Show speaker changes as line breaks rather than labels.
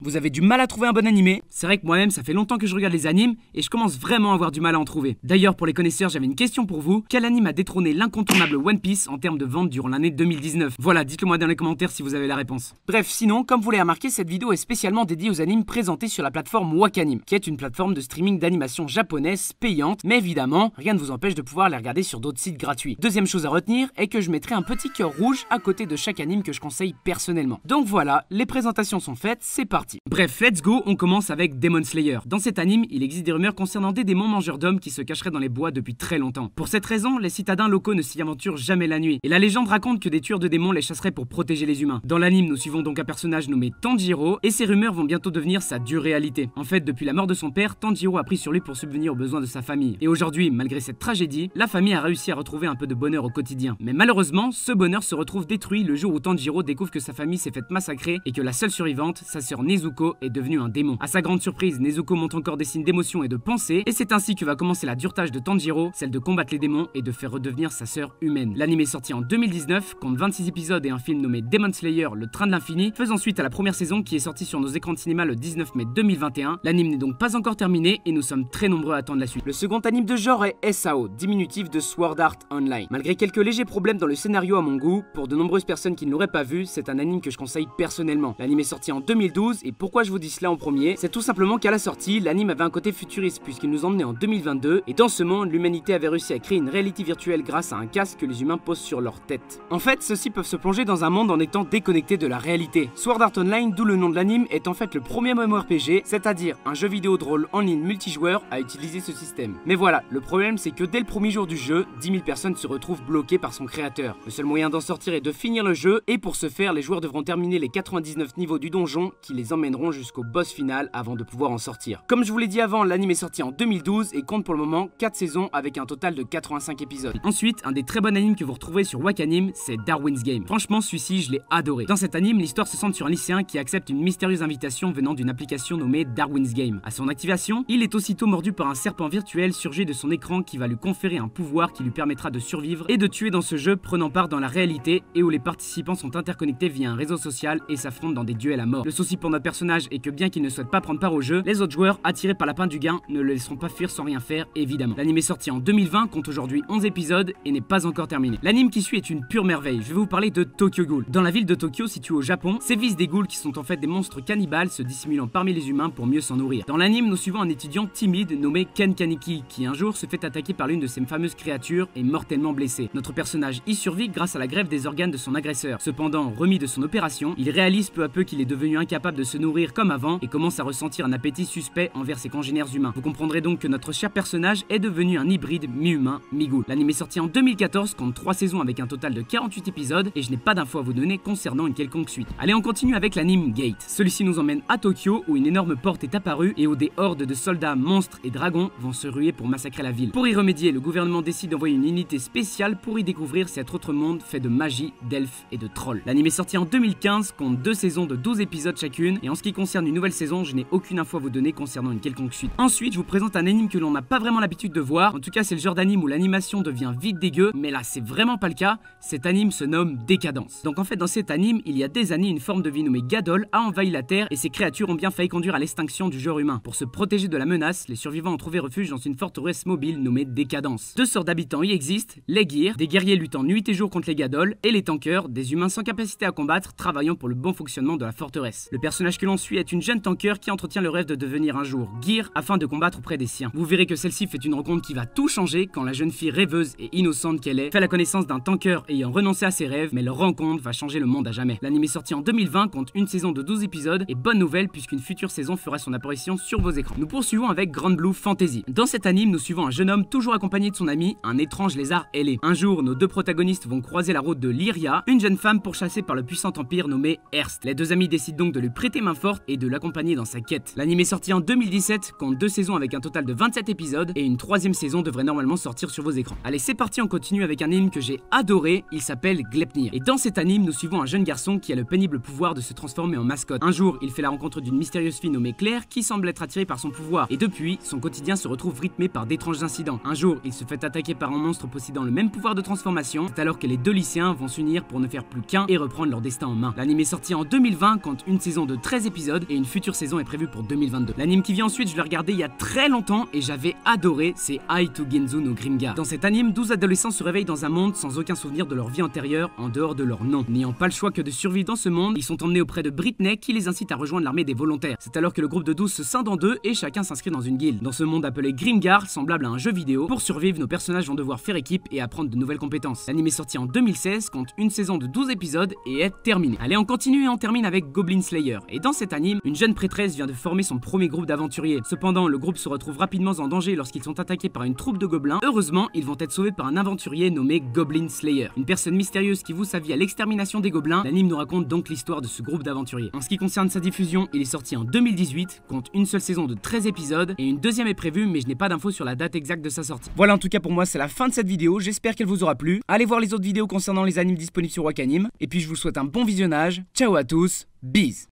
Vous avez du mal à trouver un bon animé? C'est vrai que moi-même ça fait longtemps que je regarde les animes et je commence vraiment à avoir du mal à en trouver. D'ailleurs pour les connaisseurs j'avais une question pour vous. Quel anime a détrôné l'incontournable One Piece en termes de vente durant l'année 2019? Voilà, dites-le moi dans les commentaires si vous avez la réponse. Bref, sinon, comme vous l'avez remarqué, cette vidéo est spécialement dédiée aux animes présentés sur la plateforme Wakanim, qui est une plateforme de streaming d'animation japonaise payante, mais évidemment, rien ne vous empêche de pouvoir les regarder sur d'autres sites gratuits. Deuxième chose à retenir est que je mettrai un petit cœur rouge à côté de chaque anime que je conseille personnellement. Donc voilà, les présentations sont faites, c'est parti. Bref, let's go, on commence avec Demon Slayer. Dans cet anime, il existe des rumeurs concernant des démons mangeurs d'hommes qui se cacheraient dans les bois depuis très longtemps. Pour cette raison, les citadins locaux ne s'y aventurent jamais la nuit, et la légende raconte que des tueurs de démons les chasseraient pour protéger les humains. Dans l'anime, nous suivons donc un personnage nommé Tanjiro, et ces rumeurs vont bientôt devenir sa dure réalité. En fait, depuis la mort de son père, Tanjiro a pris sur lui pour subvenir aux besoins de sa famille. Et aujourd'hui, malgré cette tragédie, la famille a réussi à retrouver un peu de bonheur au quotidien. Mais malheureusement, ce bonheur se retrouve détruit le jour où Tanjiro découvre que sa famille s'est faite massacrer et que la seule survivante, sa sœur Nezuko, est devenue un démon. À sa grande surprise, Nezuko montre encore des signes d'émotion et de pensée, et c'est ainsi que va commencer la dure tâche de Tanjiro, celle de combattre les démons et de faire redevenir sa sœur humaine. L'anime est sorti en 2019, compte 26 épisodes et un film nommé Demon Slayer, le train de l'infini, faisant suite à la première saison qui est sortie sur nos écrans de cinéma le 19 mai 2021. L'anime n'est donc pas encore terminé et nous sommes très nombreux à attendre la suite. Le second anime de genre est SAO, diminutif de Sword Art Online. Malgré quelques légers problèmes dans le scénario à mon goût, pour de nombreuses personnes qui ne l'auraient pas vu, c'est un anime que je conseille personnellement. L'anime est sorti en 2012 et pourquoi je vous dis cela en premier? C'est tout simplement qu'à la sortie, l'anime avait un côté futuriste puisqu'il nous emmenait en 2022 et dans ce monde, l'humanité avait réussi à créer une réalité virtuelle grâce à un casque que les humains posent sur leur tête. En fait, ceux-ci peuvent se plonger dans un monde en étant déconnectés de la réalité. Sword Art Online, d'où le nom de l'anime, est en fait le premier MMORPG, c'est-à-dire un jeu vidéo de rôle en ligne multijoueur à utiliser ce système. Mais voilà, le problème c'est que dès le premier jour du jeu, 10 000 personnes se retrouvent bloquées par son créateur. Le seul moyen d'en sortir est de finir le jeu et pour ce faire, les joueurs devront terminer les 99 niveaux du donjon qui les emmèneront jusqu'au boss final avant de pouvoir en sortir. Comme je vous l'ai dit avant, l'anime est sorti en 2012 et compte pour le moment 4 saisons avec un total de 85 épisodes. Ensuite, un des très bons animes que vous retrouverez sur Wakanim, c'est Darwin's Game. Franchement, celui-ci, je l'ai adoré. Dans cet anime, l'histoire se centre sur un lycéen qui accepte une mystérieuse invitation venant d'une application nommée Darwin's Game. À son activation, il est aussitôt mordu par un serpent virtuel surgi de son écran qui va lui conférer un pouvoir qui lui permettra de survivre et de tuer dans ce jeu prenant part dans la réalité et où les participants sont interconnectés via un réseau social et s'affrontent dans des duels à mort. Le souci pour notre personnage est que bien qu'il ne souhaite pas prendre part au jeu, les autres joueurs, attirés par la peine du gain, ne le laisseront pas fuir sans rien faire, évidemment. L'anime est sorti en 2020, compte aujourd'hui 11 épisodes et n'est pas encore terminé. L'anime qui suit est une pure merveille. Je vais vous parler de Tokyo Ghoul. Dans la ville de Tokyo, située au Japon, sévissent des ghouls qui sont en fait des monstres cannibales se dissimulant parmi les humains pour mieux s'en nourrir. Dans l'anime, nous suivons un étudiant timide nommé Ken Kaneki qui un jour se fait attaquer par l'une de ces fameuses créatures et mortellement blessé. Notre personnage y survit grâce à la greffe des organes de son agresseur. Cependant, remis de son opération, il réalise peu à peu qu'il est devenu incapable de se nourrir comme avant et commence à ressentir un appétit suspect envers ses congénères humains. Vous comprendrez donc que notre cher personnage est devenu un hybride mi-humain, mi-ghoul. L'anime est sorti en 2014, compte 3 saisons avec un total de 48 épisodes et je n'ai pas d'infos à vous donner concernant une quelconque suite. Allez, on continue avec l'anime Gate. Celui-ci nous emmène à Tokyo où une énorme porte est apparue et où des hordes de soldats, monstres et dragons vont se ruer pour massacrer la ville. Pour y remédier, le gouvernement décide d'envoyer une unité spéciale pour y découvrir cet autre monde fait de magie, d'elfes et de trolls. L'anime est sorti en 2015, compte 2 saisons de 12 épisodes chacune et en ce qui concerne une nouvelle saison, je n'ai aucune info à vous donner concernant une quelconque suite. Ensuite, je vous présente un anime que l'on n'a pas vraiment l'habitude de voir. En tout cas, c'est le genre d'anime où l'animation devient vite dégueu, mais là, c'est vraiment pas le cas. Cet anime se nomme Décadence. Donc en fait, dans cet anime, il y a des années, une forme de vie nommée Gadol a envahi la Terre et ces créatures ont bien failli conduire à l'extinction du genre humain. Pour se protéger de la menace, les survivants ont trouvé refuge dans une forteresse mobile nommée Décadence. Deux sortes d'habitants y existent, les Gears, des guerriers luttant nuit et jour contre les Gadol, et les Tankers, des humains sans capacité à combattre, travaillant pour le bon fonctionnement de la forteresse. Le personnage que l'on suit est une jeune Tanker qui entretient le rêve de devenir un jour Gear afin de combattre auprès des siens. Vous verrez que celle-ci fait une rencontre qui va tout changer quand la jeune fille rêveuse et innocente qu'elle est fait la connaissance d'un Tanker ayant renoncé à ses rêves, mais leur rencontre va changer le monde à jamais. L'anime est sorti en 2020, compte une saison de 12 épisodes et bonne nouvelle puisqu'une future saison fera son apparition sur vos écrans. Nous poursuivons avec Grand Blue Fantasy. Dans cet anime, nous suivons un jeune homme toujours accompagné de son ami, un étrange lézard ailé. Un jour, nos deux protagonistes vont croiser la route de Lyria, une jeune femme pourchassée par le puissant empire nommé Hearst. Les deux amis décident donc de lui prêter main forte et de l'accompagner dans sa quête. L'anime est sorti en 2017, compte 2 saisons avec un total de 27 épisodes et une 3e saison devrait normalement sortir sur vos écrans. Allez, c'est parti, on continue avec un anime que j'ai adoré, il s'appelle Gleipnir. Et dans cet anime, nous suivons un jeune garçon qui a le pénible pouvoir de se transformer en mascotte. Un jour, il fait la rencontre d'une mystérieuse fille nommée Claire qui semble être attirée par son pouvoir et depuis, son quotidien se retrouve rythmé par d'étranges incidents. Un jour, il se fait attaquer par un monstre possédant le même pouvoir de transformation, c'est alors que les deux lycéens vont s'unir pour ne faire plus qu'un et reprendre leur destin en main. L'anime est sorti en 2020, compte une saison de 13 13 épisodes et une future saison est prévue pour 2022. L'anime qui vient ensuite, je l'ai regardé il y a très longtemps et j'avais adoré, c'est Ai to Genzu no Grimgar. Dans cet anime, 12 adolescents se réveillent dans un monde sans aucun souvenir de leur vie antérieure en dehors de leur nom. N'ayant pas le choix que de survivre dans ce monde, ils sont emmenés auprès de Britney qui les incite à rejoindre l'armée des volontaires. C'est alors que le groupe de 12 se scinde en deux et chacun s'inscrit dans une guilde. Dans ce monde appelé Grimgar, semblable à un jeu vidéo, pour survivre, nos personnages vont devoir faire équipe et apprendre de nouvelles compétences. L'anime est sorti en 2016, compte une saison de 12 épisodes et est terminé. Allez, on continue et on termine avec Goblin Slayer. Et dans cet anime, une jeune prêtresse vient de former son premier groupe d'aventuriers. Cependant, le groupe se retrouve rapidement en danger lorsqu'ils sont attaqués par une troupe de gobelins. Heureusement, ils vont être sauvés par un aventurier nommé Goblin Slayer, une personne mystérieuse qui voue sa vie à l'extermination des gobelins. L'anime nous raconte donc l'histoire de ce groupe d'aventuriers. En ce qui concerne sa diffusion, il est sorti en 2018, compte une seule saison de 13 épisodes et une deuxième est prévue, mais je n'ai pas d'infos sur la date exacte de sa sortie. Voilà, en tout cas pour moi c'est la fin de cette vidéo, j'espère qu'elle vous aura plu. Allez voir les autres vidéos concernant les animes disponibles sur Wakanim, et puis je vous souhaite un bon visionnage. Ciao à tous, bis.